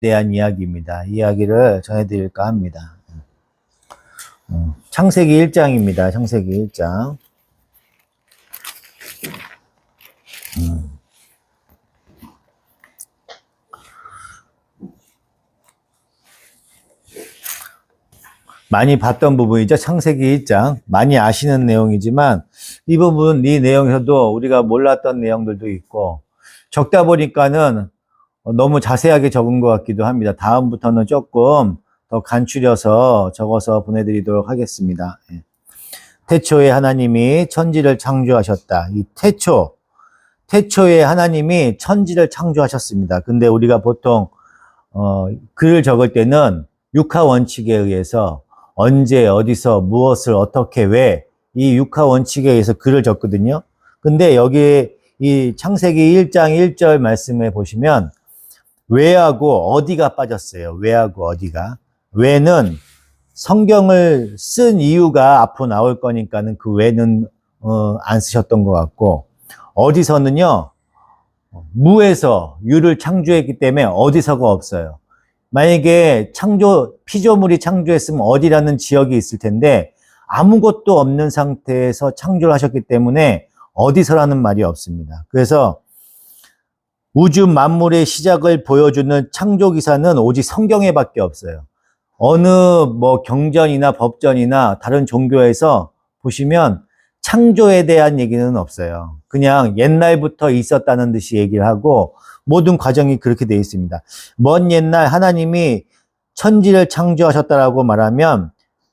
대한 이야기입니다. 이야기를 전해드릴까 합니다. 창세기 1장입니다. 창세기 1장. 많이 봤던 부분이죠. 창세기 1장. 많이 아시는 내용이지만 이 부분, 이 내용에서도 우리가 몰랐던 내용들도 있고 적다 보니까는 너무 자세하게 적은 것 같기도 합니다. 다음부터는 조금 더 간추려서 적어서 보내드리도록 하겠습니다. 태초에 하나님이 천지를 창조하셨다. 이 태초에 하나님이 천지를 창조하셨습니다. 근데 우리가 보통 글을 적을 때는 육하 원칙에 의해서 언제, 어디서, 무엇을, 어떻게, 왜, 이 육하 원칙에 의해서 글을 적거든요. 근데 여기 이 창세기 1장 1절 말씀에 보시면 왜하고 어디가 빠졌어요. 왜하고 어디가. 왜는 성경을 쓴 이유가 앞으로 나올 거니까는 그 왜는 안 쓰셨던 것 같고, 어디서는요, 무에서 유를 창조했기 때문에 어디서가 없어요. 만약에 피조물이 창조했으면 어디라는 지역이 있을 텐데 아무것도 없는 상태에서 창조를 하셨기 때문에 어디서라는 말이 없습니다. 그래서 우주 만물의 시작을 보여주는 창조기사는 오직 성경에 밖에 없어요. 어느 경전이나 법전이나 다른 종교에서 보시면 창조에 대한 얘기는 없어요. 그냥 옛날부터 있었다는 듯이 얘기를 하고 모든 과정이 그렇게 되어 있습니다. 먼 옛날 하나님이 천지를 창조하셨다라고 말하면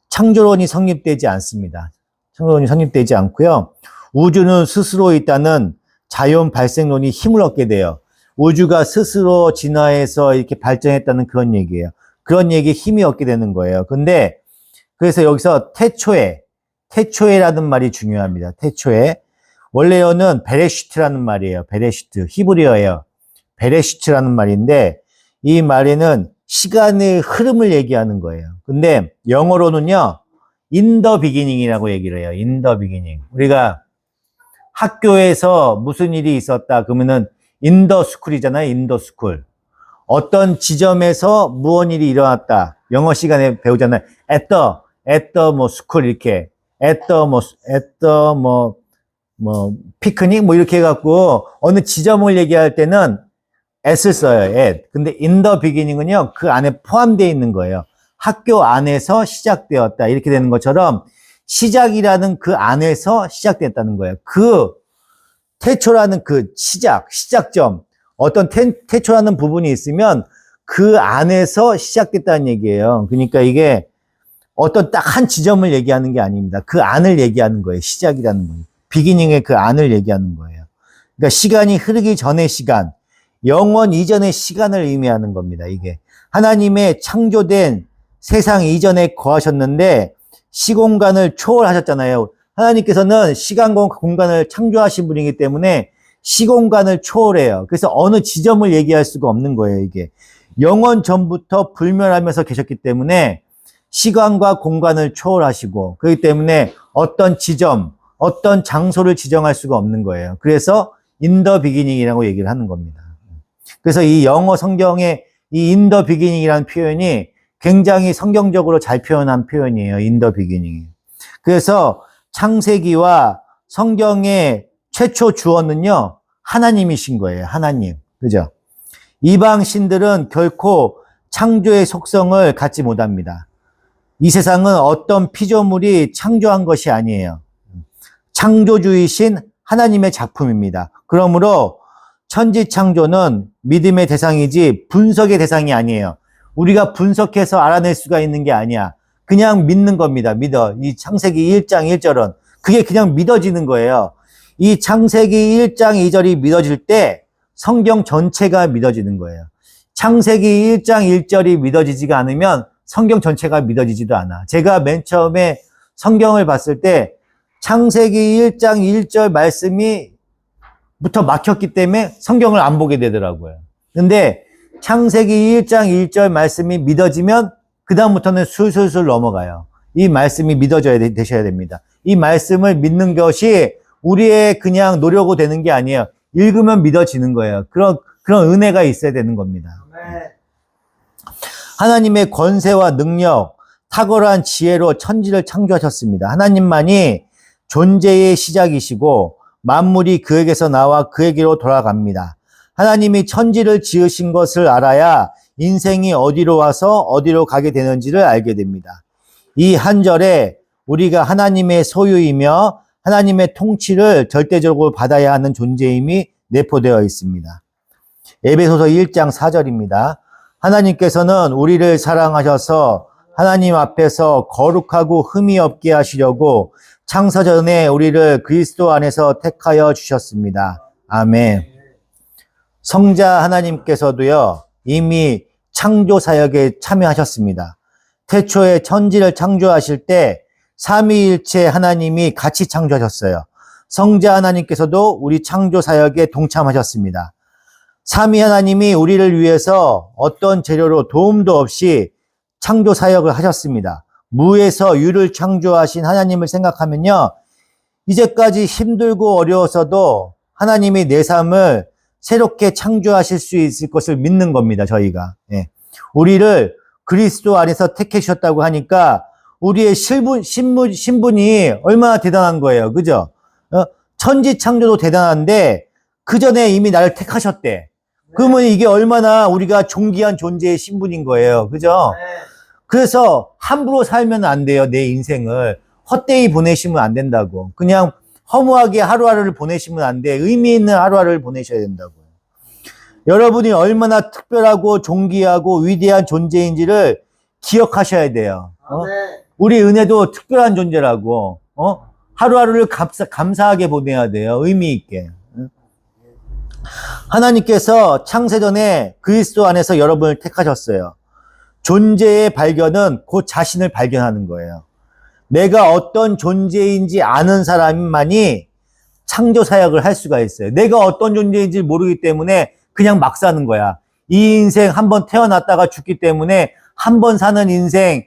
창조론이 성립되지 않습니다. 창조론이 성립되지 않고요. 우주는 스스로 있다는 자연 발생론이 힘을 얻게 돼요. 우주가 스스로 진화해서 이렇게 발전했다는 그런 얘기예요. 그런 얘기에 힘이 얻게 되는 거예요. 근데 그래서 여기서 태초에라는 말이 중요합니다. 태초에. 원래어는 베레시트라는 말이에요. 베레시트. 히브리어예요. 베레시트라는 말인데 이 말에는 시간의 흐름을 얘기하는 거예요. 근데 영어로는요. in the beginning이라고 얘기를 해요. in the beginning. 우리가 학교에서 무슨 일이 있었다 그러면은 in the school이잖아요. in the school. 어떤 지점에서 무언 일이 일어났다. 영어 시간에 배우잖아요. at the school 이렇게 at the 피크닉 이렇게 해갖고 어느 지점을 얘기할 때는 at을 써요. at. 근데 in the beginning은요. 그 안에 포함되어 있는 거예요. 학교 안에서 시작되었다. 이렇게 되는 것처럼 시작이라는 그 안에서 시작됐다는 거예요. 그 태초라는 그 시작점. 어떤 태초라는 부분이 있으면 그 안에서 시작됐다는 얘기예요. 그러니까 이게 어떤 딱 한 지점을 얘기하는 게 아닙니다. 그 안을 얘기하는 거예요. 시작이라는 거예요. 비기닝의 그 안을 얘기하는 거예요. 그러니까 시간이 흐르기 전의 시간, 영원 이전의 시간을 의미하는 겁니다. 이게 하나님의 창조된 세상 이전에 거하셨는데 시공간을 초월하셨잖아요. 하나님께서는 시간과 공간을 창조하신 분이기 때문에 시공간을 초월해요. 그래서 어느 지점을 얘기할 수가 없는 거예요. 이게 영원 전부터 불멸하면서 계셨기 때문에 시간과 공간을 초월하시고 그렇기 때문에 어떤 지점, 어떤 장소를 지정할 수가 없는 거예요. 그래서 in the beginning이라고 얘기를 하는 겁니다. 그래서 이 영어 성경의 이 in the beginning이라는 표현이 굉장히 성경적으로 잘 표현한 표현이에요. in the beginning. 그래서 창세기와 성경의 최초 주어는요, 하나님이신 거예요. 하나님. 그죠? 이방 신들은 결코 창조의 속성을 갖지 못합니다. 이 세상은 어떤 피조물이 창조한 것이 아니에요. 창조주이신 하나님의 작품입니다. 그러므로 천지 창조는 믿음의 대상이지 분석의 대상이 아니에요. 우리가 분석해서 알아낼 수가 있는 게 아니야. 그냥 믿는 겁니다. 믿어. 이 창세기 1장 1절은 그게 그냥 믿어지는 거예요. 이 창세기 1장 2절이 믿어질 때 성경 전체가 믿어지는 거예요. 창세기 1장 1절이 믿어지지가 않으면 성경 전체가 믿어지지도 않아. 제가 맨 처음에 성경을 봤을 때 창세기 1장 1절 말씀이 부터 막혔기 때문에 성경을 안 보게 되더라고요. 근데 창세기 1장 1절 말씀이 믿어지면 그 다음부터는 술술술 넘어가요. 이 말씀이 믿어져야 되셔야 됩니다. 이 말씀을 믿는 것이 우리의 그냥 노력으로 되는 게 아니에요. 읽으면 믿어지는 거예요. 그런 은혜가 있어야 되는 겁니다. 하나님의 권세와 능력, 탁월한 지혜로 천지를 창조하셨습니다. 하나님만이 존재의 시작이시고 만물이 그에게서 나와 그에게로 돌아갑니다. 하나님이 천지를 지으신 것을 알아야 인생이 어디로 와서 어디로 가게 되는지를 알게 됩니다. 이 한 절에 우리가 하나님의 소유이며 하나님의 통치를 절대적으로 받아야 하는 존재임이 내포되어 있습니다. 에베소서 1장 4절입니다. 하나님께서는 우리를 사랑하셔서 하나님 앞에서 거룩하고 흠이 없게 하시려고 창세전에 우리를 그리스도 안에서 택하여 주셨습니다. 아멘. 성자 하나님께서도요, 이미 창조 사역에 참여하셨습니다. 태초에 천지를 창조하실 때 삼위일체 하나님이 같이 창조하셨어요. 성자 하나님께서도 우리 창조 사역에 동참하셨습니다. 삼위 하나님이 우리를 위해서 어떤 재료로 도움도 없이 창조 사역을 하셨습니다. 무에서 유를 창조하신 하나님을 생각하면요, 이제까지 힘들고 어려워서도 하나님이 내 삶을 새롭게 창조하실 수 있을 것을 믿는 겁니다, 저희가. 예. 우리를 그리스도 안에서 택하셨다고 하니까 우리의 신분이 얼마나 대단한 거예요. 그죠? 천지 창조도 대단한데 그 전에 이미 나를 택하셨대. 그러면 이게 얼마나 우리가 존귀한 존재의 신분인 거예요. 그죠? 그래서 함부로 살면 안 돼요. 내 인생을 헛되이 보내시면 안 된다고. 그냥 허무하게 하루하루를 보내시면 안 돼. 의미 있는 하루하루를 보내셔야 된다고요. 여러분이 얼마나 특별하고 존귀하고 위대한 존재인지를 기억하셔야 돼요. 우리 은혜도 특별한 존재라고. 하루하루를 감사하게 보내야 돼요. 의미 있게. 하나님께서 창세전에 그리스도 안에서 여러분을 택하셨어요. 존재의 발견은 곧 자신을 발견하는 거예요. 내가 어떤 존재인지 아는 사람만이 창조 사역을 할 수가 있어요. 내가 어떤 존재인지 모르기 때문에 그냥 막 사는 거야. 이 인생 한번 태어났다가 죽기 때문에 한 번 사는 인생,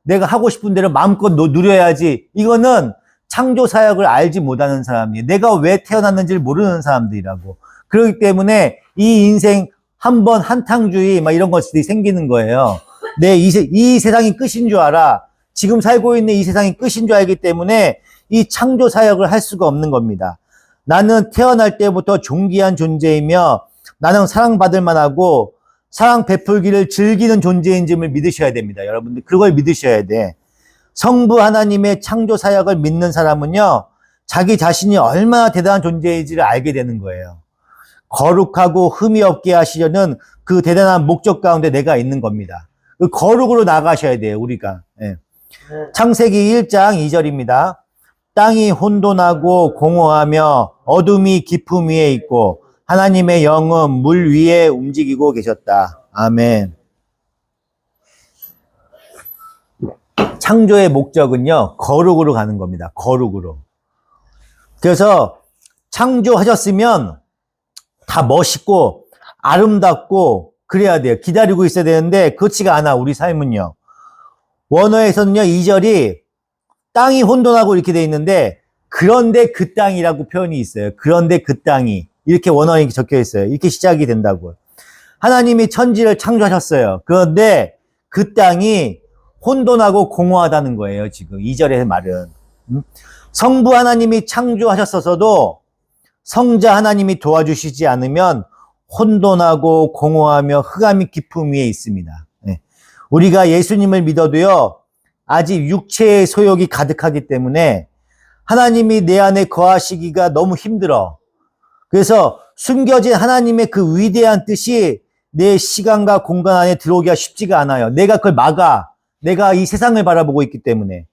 내가 하고 싶은 대로 마음껏 누려야지. 이거는 창조 사역을 알지 못하는 사람이에요. 내가 왜 태어났는지를 모르는 사람들이라고. 그렇기 때문에 이 인생 한 번 한탕주의 이런 것들이 생기는 거예요. 이 세상이 끝인 줄 알아. 지금 살고 있는 이 세상이 끝인 줄 알기 때문에 이 창조 사역을 할 수가 없는 겁니다. 나는 태어날 때부터 존귀한 존재이며 나는 사랑받을 만하고 사랑 베풀기를 즐기는 존재인지를 믿으셔야 됩니다. 여러분들 그걸 믿으셔야 돼. 성부 하나님의 창조 사역을 믿는 사람은요, 자기 자신이 얼마나 대단한 존재인지를 알게 되는 거예요. 거룩하고 흠이 없게 하시려는 그 대단한 목적 가운데 내가 있는 겁니다. 그 거룩으로 나가셔야 돼요, 우리가. 예. 창세기 1장 2절입니다. 땅이 혼돈하고 공허하며 어둠이 깊음 위에 있고 하나님의 영은 물 위에 움직이고 계셨다. 아멘. 창조의 목적은요, 거룩으로 가는 겁니다. 거룩으로. 그래서 창조하셨으면 다 멋있고 아름답고 그래야 돼요. 기다리고 있어야 되는데 그렇지가 않아, 우리 삶은요. 원어에서는요, 2절이 땅이 혼돈하고 이렇게 돼 있는데 그런데 그 땅이라고 표현이 있어요. 그런데 그 땅이. 이렇게 원어에 적혀 있어요. 이렇게 시작이 된다고요. 하나님이 천지를 창조하셨어요. 그런데 그 땅이 혼돈하고 공허하다는 거예요. 지금 2절의 말은. 성부 하나님이 창조하셨어도 성자 하나님이 도와주시지 않으면 혼돈하고 공허하며 흑암이 깊음 위에 있습니다. 우리가 예수님을 믿어도요, 아직 육체의 소욕이 가득하기 때문에 하나님이 내 안에 거하시기가 너무 힘들어. 그래서 숨겨진 하나님의 그 위대한 뜻이 내 시간과 공간 안에 들어오기가 쉽지가 않아요. 내가 그걸 막아. 내가 이 세상을 바라보고 있기 때문에.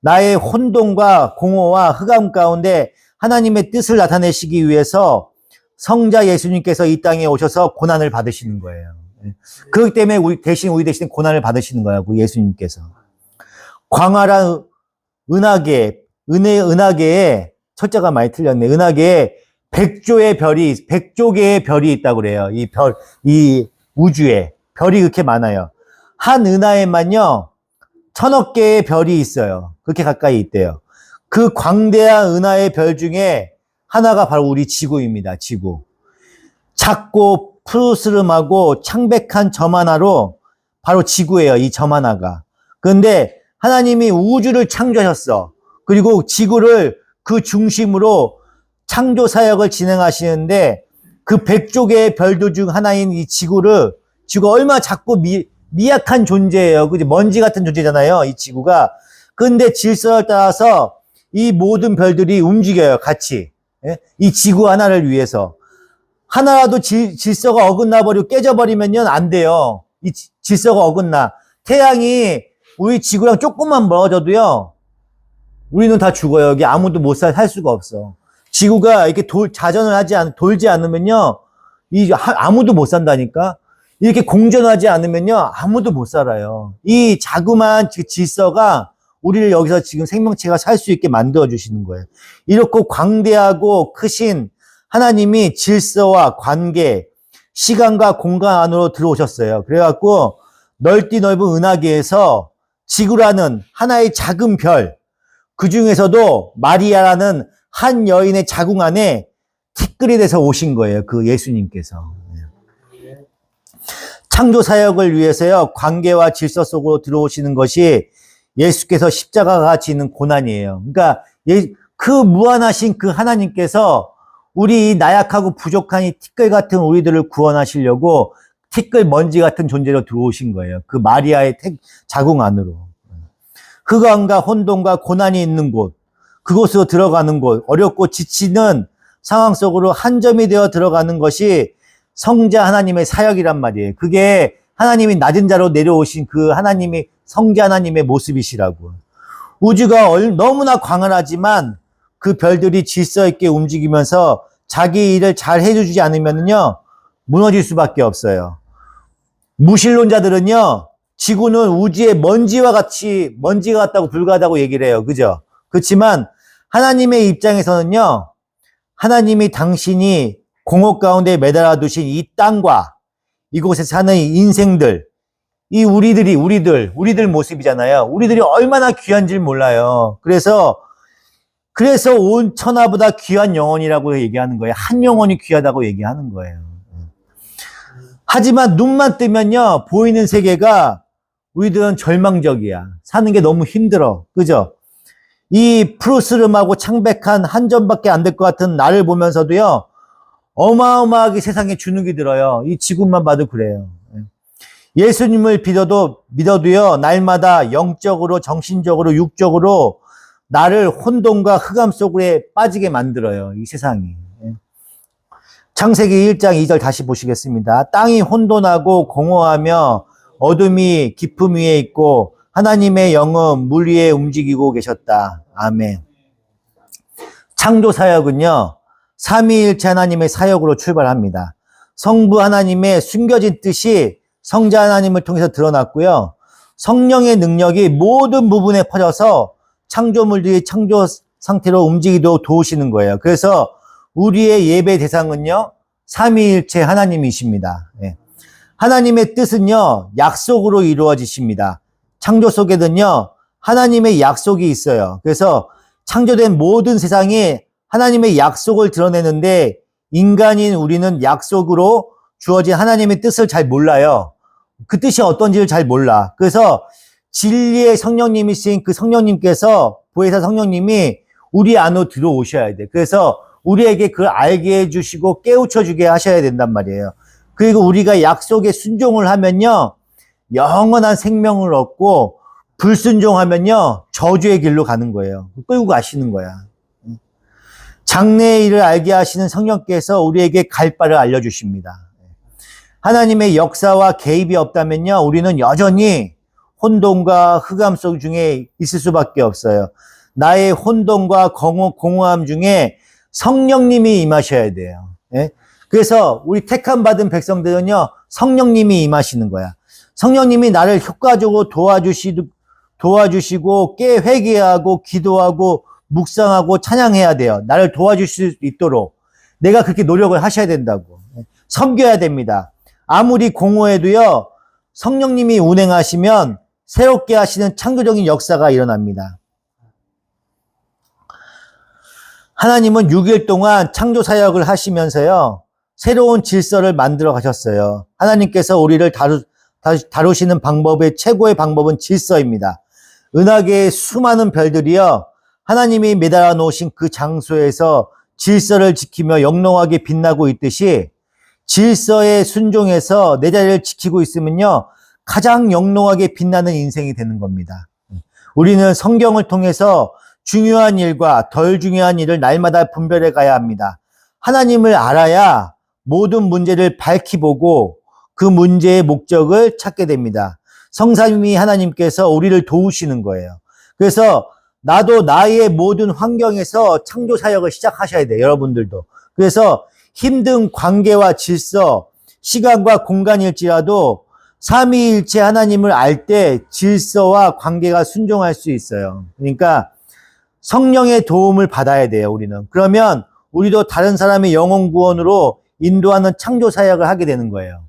나의 혼돈과 공허와 흑암 가운데 하나님의 뜻을 나타내시기 위해서 성자 예수님께서 이 땅에 오셔서 고난을 받으시는 거예요. 그렇기 때문에 우리 대신 고난을 받으시는 거라고, 예수님께서. 광활한 은하계에 철자가 많이 틀렸네. 은하계에 100조 개의 별이 있다고 그래요. 이 우주에 별이 그렇게 많아요. 한 은하에만요 1000억 개의 별이 있어요. 그렇게 가까이 있대요. 그 광대한 은하의 별 중에 하나가 바로 우리 지구입니다. 지구. 작고 푸르스름하고 창백한 점 하나로 바로 지구예요. 이 점 하나가. 그런데 하나님이 우주를 창조하셨어. 그리고 지구를 그 중심으로 창조 사역을 진행하시는데 그 100조개의 별들 중 하나인 이 지구가 얼마나 작고 미약한 존재예요. 그지? 먼지 같은 존재잖아요. 이 지구가. 근데 질서를 따라서 이 모든 별들이 움직여요. 같이. 예? 이 지구 하나를 위해서. 하나라도 질서가 어긋나버리고 깨져버리면요, 안 돼요. 이 질서가 어긋나. 태양이 우리 지구랑 조금만 멀어져도요, 우리는 다 죽어요. 여기 아무도 살 수가 없어. 지구가 이렇게 돌지 않으면요, 아무도 못 산다니까? 이렇게 공전하지 않으면요, 아무도 못 살아요. 이 자그마한 질서가 우리를 여기서 지금 생명체가 살 수 있게 만들어주시는 거예요. 이렇게 광대하고 크신 하나님이 질서와 관계, 시간과 공간 안으로 들어오셨어요. 그래갖고 넓디 넓은 은하계에서 지구라는 하나의 작은 별, 그 중에서도 마리아라는 한 여인의 자궁 안에 티끌이 돼서 오신 거예요. 그 예수님께서. 창조 사역을 위해서요, 관계와 질서 속으로 들어오시는 것이 예수께서 십자가가 같이 있는 고난이에요. 그러니까 그 무한하신 그 하나님께서 우리 나약하고 부족한 이 티끌 같은 우리들을 구원하시려고 티끌 먼지 같은 존재로 들어오신 거예요. 그 마리아의 자궁 안으로. 흑암과 혼돈과 고난이 있는 곳, 그곳으로 들어가는 곳, 어렵고 지치는 상황 속으로 한 점이 되어 들어가는 것이 성자 하나님의 사역이란 말이에요. 그게 하나님이 낮은 자로 내려오신 그 하나님이 성자 하나님의 모습이시라고. 우주가 너무나 광활하지만 그 별들이 질서 있게 움직이면서 자기 일을 잘 해주지 않으면요, 무너질 수밖에 없어요. 무신론자들은요, 지구는 우주의 먼지가 같다고 불과하다고 얘기를 해요. 그죠? 그렇지만 하나님의 입장에서는요, 하나님이 당신이 공업 가운데 매달아 두신 이 땅과 이곳에 사는 인생들, 이 우리들 모습이잖아요. 우리들이 얼마나 귀한지 몰라요. 그래서 온 천하보다 귀한 영혼이라고 얘기하는 거예요. 한 영혼이 귀하다고 얘기하는 거예요. 하지만 눈만 뜨면요, 보이는 세계가 우리들은 절망적이야. 사는 게 너무 힘들어. 그죠? 이 푸르스름하고 창백한 한 점밖에 안 될 것 같은 나를 보면서도요, 어마어마하게 세상에 주눅이 들어요. 이 지구만 봐도 그래요. 예수님을 믿어도요, 날마다 영적으로, 정신적으로, 육적으로 나를 혼돈과 흑암 속에 빠지게 만들어요. 이 세상이. 창세기 1장 2절 다시 보시겠습니다. 땅이 혼돈하고 공허하며 어둠이 깊음 위에 있고 하나님의 영은 물 위에 움직이고 계셨다. 아멘. 창조 사역은요, 삼위일체 하나님의 사역으로 출발합니다. 성부 하나님의 숨겨진 뜻이 성자 하나님을 통해서 드러났고요. 성령의 능력이 모든 부분에 퍼져서 창조물들이 창조 상태로 움직이도록 도우시는 거예요. 그래서 우리의 예배 대상은요, 삼위일체 하나님이십니다. 하나님의 뜻은요, 약속으로 이루어지십니다. 창조 속에는요, 하나님의 약속이 있어요. 그래서 창조된 모든 세상이 하나님의 약속을 드러내는데 인간인 우리는 약속으로 주어진 하나님의 뜻을 잘 몰라요. 그 뜻이 어떤지를 잘 몰라. 그래서 진리의 성령님이신 그 성령님께서, 보혜사 성령님이 우리 안으로 들어오셔야 돼. 그래서 우리에게 그걸 알게 해주시고 깨우쳐 주게 하셔야 된단 말이에요. 그리고 우리가 약속에 순종을 하면요, 영원한 생명을 얻고, 불순종하면요, 저주의 길로 가는 거예요. 끌고 가시는 거야. 장래의 일을 알게 하시는 성령께서 우리에게 갈 바를 알려주십니다. 하나님의 역사와 개입이 없다면요, 우리는 여전히 혼돈과 흑암 속 중에 있을 수밖에 없어요. 나의 혼돈과 공허함 중에 성령님이 임하셔야 돼요. 그래서 우리 택함 받은 백성들은요, 성령님이 임하시는 거야. 성령님이 나를 효과적으로 도와주시고 회개하고 기도하고 묵상하고 찬양해야 돼요. 나를 도와줄 수 있도록 내가 그렇게 노력을 하셔야 된다고. 섬겨야 됩니다. 아무리 공허해도요, 성령님이 운행하시면 새롭게 하시는 창조적인 역사가 일어납니다. 하나님은 6일 동안 창조 사역을 하시면서요, 새로운 질서를 만들어 가셨어요. 하나님께서 우리를 다루시는 방법의 최고의 방법은 질서입니다. 은하계의 수많은 별들이요, 하나님이 매달아 놓으신 그 장소에서 질서를 지키며 영롱하게 빛나고 있듯이 질서에 순종해서 내 자리를 지키고 있으면요, 가장 영롱하게 빛나는 인생이 되는 겁니다. 우리는 성경을 통해서 중요한 일과 덜 중요한 일을 날마다 분별해 가야 합니다. 하나님을 알아야 모든 문제를 밝히 보고 그 문제의 목적을 찾게 됩니다. 성삼위 하나님께서 우리를 도우시는 거예요. 그래서 나도 나의 모든 환경에서 창조 사역을 시작하셔야 돼요. 여러분들도. 그래서 힘든 관계와 질서, 시간과 공간일지라도 삼위일체 하나님을 알 때 질서와 관계가 순종할 수 있어요. 그러니까 성령의 도움을 받아야 돼요, 우리는. 그러면 우리도 다른 사람의 영혼 구원으로 인도하는 창조 사역을 하게 되는 거예요.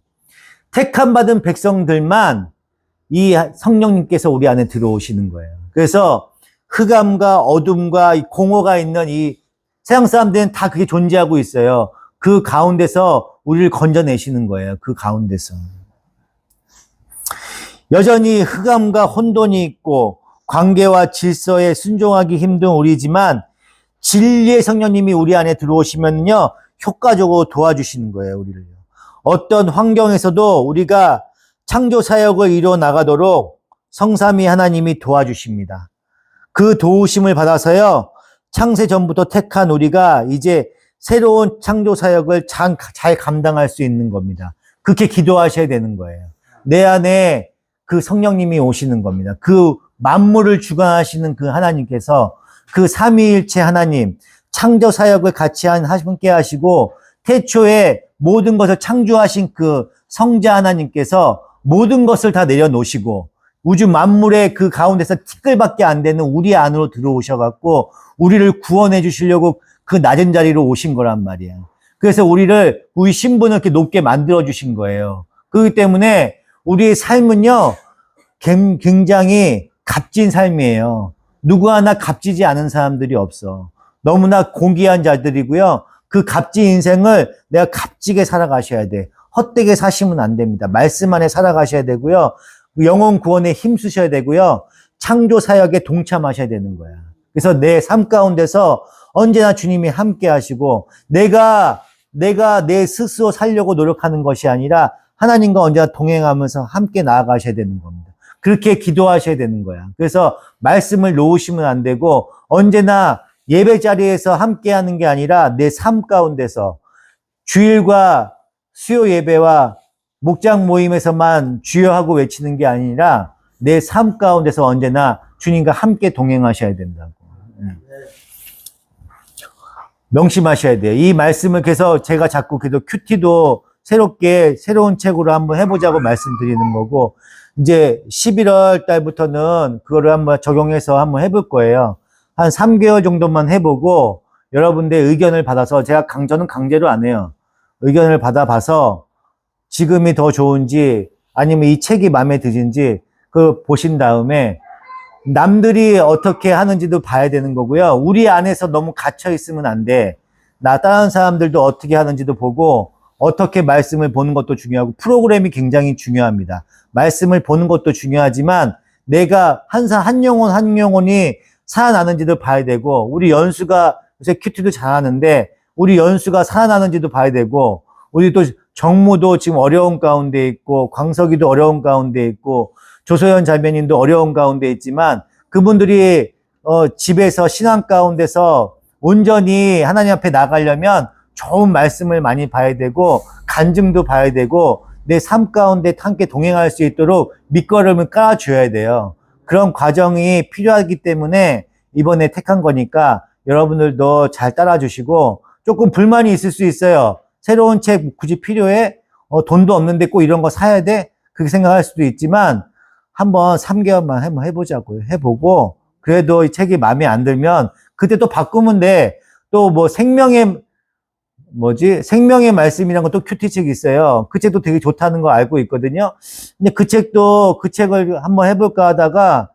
택함 받은 백성들만 이 성령님께서 우리 안에 들어오시는 거예요. 그래서 흑암과 어둠과 공허가 있는 이 세상 사람들은 다 그게 존재하고 있어요. 그 가운데서 우리를 건져내시는 거예요. 그 가운데서. 여전히 흑암과 혼돈이 있고 관계와 질서에 순종하기 힘든 우리지만 진리의 성령님이 우리 안에 들어오시면요, 효과적으로 도와주시는 거예요, 우리를. 어떤 환경에서도 우리가 창조 사역을 이루어 나가도록 성삼위 하나님이 도와주십니다. 그 도우심을 받아서요, 창세 전부터 택한 우리가 이제 새로운 창조 사역을 잘 감당할 수 있는 겁니다. 그렇게 기도하셔야 되는 거예요. 내 안에 그 성령님이 오시는 겁니다. 그 만물을 주관하시는 그 하나님께서, 그 삼위일체 하나님, 창조 사역을 같이 함께 하시고 태초에 모든 것을 창조하신 그 성자 하나님께서 모든 것을 다 내려놓으시고 우주 만물의 그 가운데서 티끌밖에 안 되는 우리 안으로 들어오셔갖고 우리를 구원해 주시려고 그 낮은 자리로 오신 거란 말이에요. 그래서 우리 신분을 이렇게 높게 만들어 주신 거예요. 그렇기 때문에 우리의 삶은요, 굉장히 값진 삶이에요. 누구 하나 값지지 않은 사람들이 없어. 너무나 고귀한 자들이고요. 그 값진 인생을 내가 값지게 살아가셔야 돼. 헛되게 사시면 안 됩니다. 말씀 안에 살아가셔야 되고요. 영혼 구원에 힘쓰셔야 되고요. 창조 사역에 동참하셔야 되는 거야. 그래서 내 삶 가운데서 언제나 주님이 함께 하시고 내가 내 스스로 살려고 노력하는 것이 아니라 하나님과 언제나 동행하면서 함께 나아가셔야 되는 겁니다. 그렇게 기도하셔야 되는 거야. 그래서 말씀을 놓으시면 안 되고 언제나 예배 자리에서 함께 하는 게 아니라 내 삶 가운데서 주일과 수요 예배와 목장 모임에서만 주여하고 외치는 게 아니라 내 삶 가운데서 언제나 주님과 함께 동행하셔야 된다고. 명심하셔야 돼요. 이 말씀을 그래서 제가 자꾸 그래도 큐티도 새롭게 새로운 책으로 한번 해보자고 말씀드리는 거고, 이제 11월 달부터는 그거를 한번 적용해서 한번 해볼 거예요. 한 3개월 정도만 해보고 여러분들의 의견을 받아서, 저는 강제로 안 해요. 의견을 받아봐서 지금이 더 좋은지 아니면 이 책이 마음에 드는지 그걸 보신 다음에 남들이 어떻게 하는지도 봐야 되는 거고요. 우리 안에서 너무 갇혀 있으면 안 돼. 다른 사람들도 어떻게 하는지도 보고 어떻게 말씀을 보는 것도 중요하고 프로그램이 굉장히 중요합니다. 말씀을 보는 것도 중요하지만 내가 한 영혼이 살아나는지도 봐야 되고, 우리 연수가 요새 큐티도 잘하는데 우리 연수가 살아나는지도 봐야 되고, 우리 또 정무도 지금 어려운 가운데 있고, 광석이도 어려운 가운데 있고, 조소연 자매님도 어려운 가운데 있지만 그분들이 집에서 신앙 가운데서 온전히 하나님 앞에 나가려면 좋은 말씀을 많이 봐야 되고 간증도 봐야 되고 내 삶 가운데 함께 동행할 수 있도록 밑거름을 깔아줘야 돼요. 그런 과정이 필요하기 때문에 이번에 택한 거니까 여러분들도 잘 따라주시고, 조금 불만이 있을 수 있어요. 새로운 책 굳이 필요해? 돈도 없는데 꼭 이런 거 사야 돼? 그렇게 생각할 수도 있지만 한번 3개월만 한번 해보자고요. 해보고 그래도 이 책이 마음에 안 들면 그때 또 바꾸면 돼. 또 뭐 생명의 말씀이라는 것도 큐티 책이 있어요. 그 책도 되게 좋다는 거 알고 있거든요. 근데 그 책을 한번 해볼까 하다가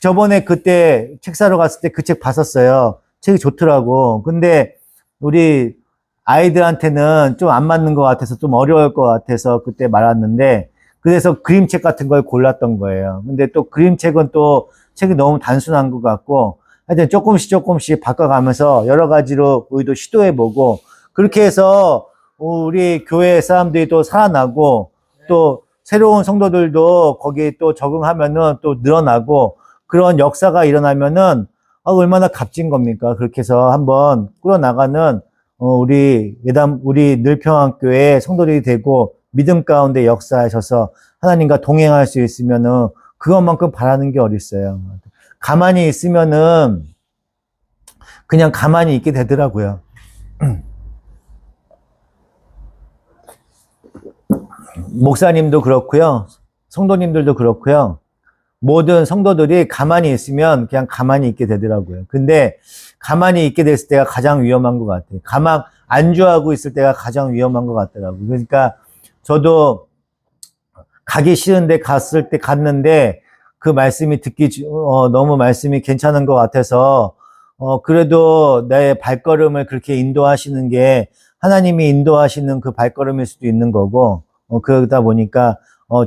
저번에 그때 책 사러 갔을 때 그 책 봤었어요. 책이 좋더라고. 근데 우리 아이들한테는 좀 안 맞는 것 같아서 좀 어려울 것 같아서 그때 말았는데, 그래서 그림책 같은 걸 골랐던 거예요. 근데 또 그림책은 또 책이 너무 단순한 것 같고, 하여튼 조금씩 바꿔가면서 여러 가지로 우리도 시도해보고, 그렇게 해서 우리 교회 사람들이 또 살아나고, 또 새로운 성도들도 거기에 또 적응하면은 또 늘어나고, 그런 역사가 일어나면은 얼마나 값진 겁니까? 그렇게 해서 한번 끌어나가는 우리 늘평안교회 성도들이 되고 믿음 가운데 역사하셔서 하나님과 동행할 수 있으면은 그것만큼 바라는 게 어딨어요. 가만히 있으면은 그냥 가만히 있게 되더라고요. 목사님도 그렇고요. 성도님들도 그렇고요. 모든 성도들이 가만히 있으면 그냥 가만히 있게 되더라고요. 근데 가만히 있게 됐을 때가 가장 위험한 것 같아요. 가만 안주하고 있을 때가 가장 위험한 것 같더라고요. 그러니까 저도 가기 싫은데 갔는데 그 말씀이 너무 말씀이 괜찮은 것 같아서 그래도 내 발걸음을 그렇게 인도하시는 게 하나님이 인도하시는 그 발걸음일 수도 있는 거고 그러다 보니까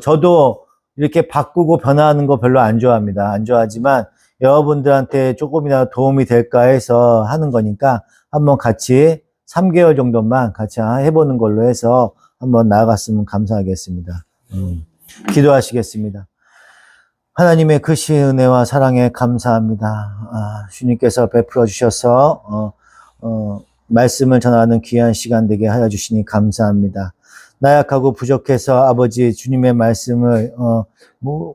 저도 이렇게 바꾸고 변화하는 거 별로 안 좋아합니다. 안 좋아하지만 여러분들한테 조금이라도 도움이 될까 해서 하는 거니까 한번 같이 3개월 정도만 같이 해보는 걸로 해서 한번 나아갔으면 감사하겠습니다. 기도하시겠습니다. 하나님의 크신 은혜와 사랑에 감사합니다. 주님께서 베풀어 주셔서 말씀을 전하는 귀한 시간 되게 하여 주시니 감사합니다. 나약하고 부족해서 아버지 주님의 말씀을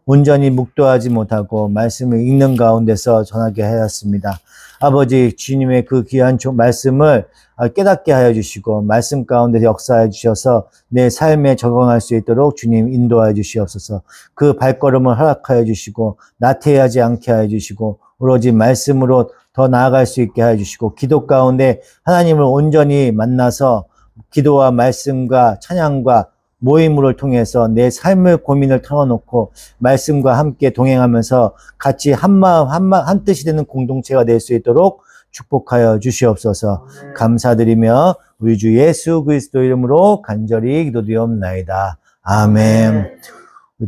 온전히 묵도하지 못하고 말씀을 읽는 가운데서 전하게 하였습니다. 아버지 주님의 그 귀한 말씀을 깨닫게 하여 주시고 말씀 가운데 역사해 주셔서 내 삶에 적응할 수 있도록 주님 인도하여 주시옵소서. 그 발걸음을 허락하여 주시고 나태하지 않게 하여 주시고 오로지 말씀으로 더 나아갈 수 있게 하여 주시고 기도 가운데 하나님을 온전히 만나서 기도와 말씀과 찬양과 모임을 통해서 내 삶의 고민을 털어놓고 말씀과 함께 동행하면서 같이 한마음 한 뜻이 되는 공동체가 될 수 있도록 축복하여 주시옵소서. 감사드리며 우리 주 예수 그리스도 이름으로 간절히 기도드리옵나이다. 아멘.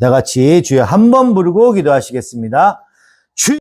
다 같이 주여 한 번 부르고 기도하시겠습니다.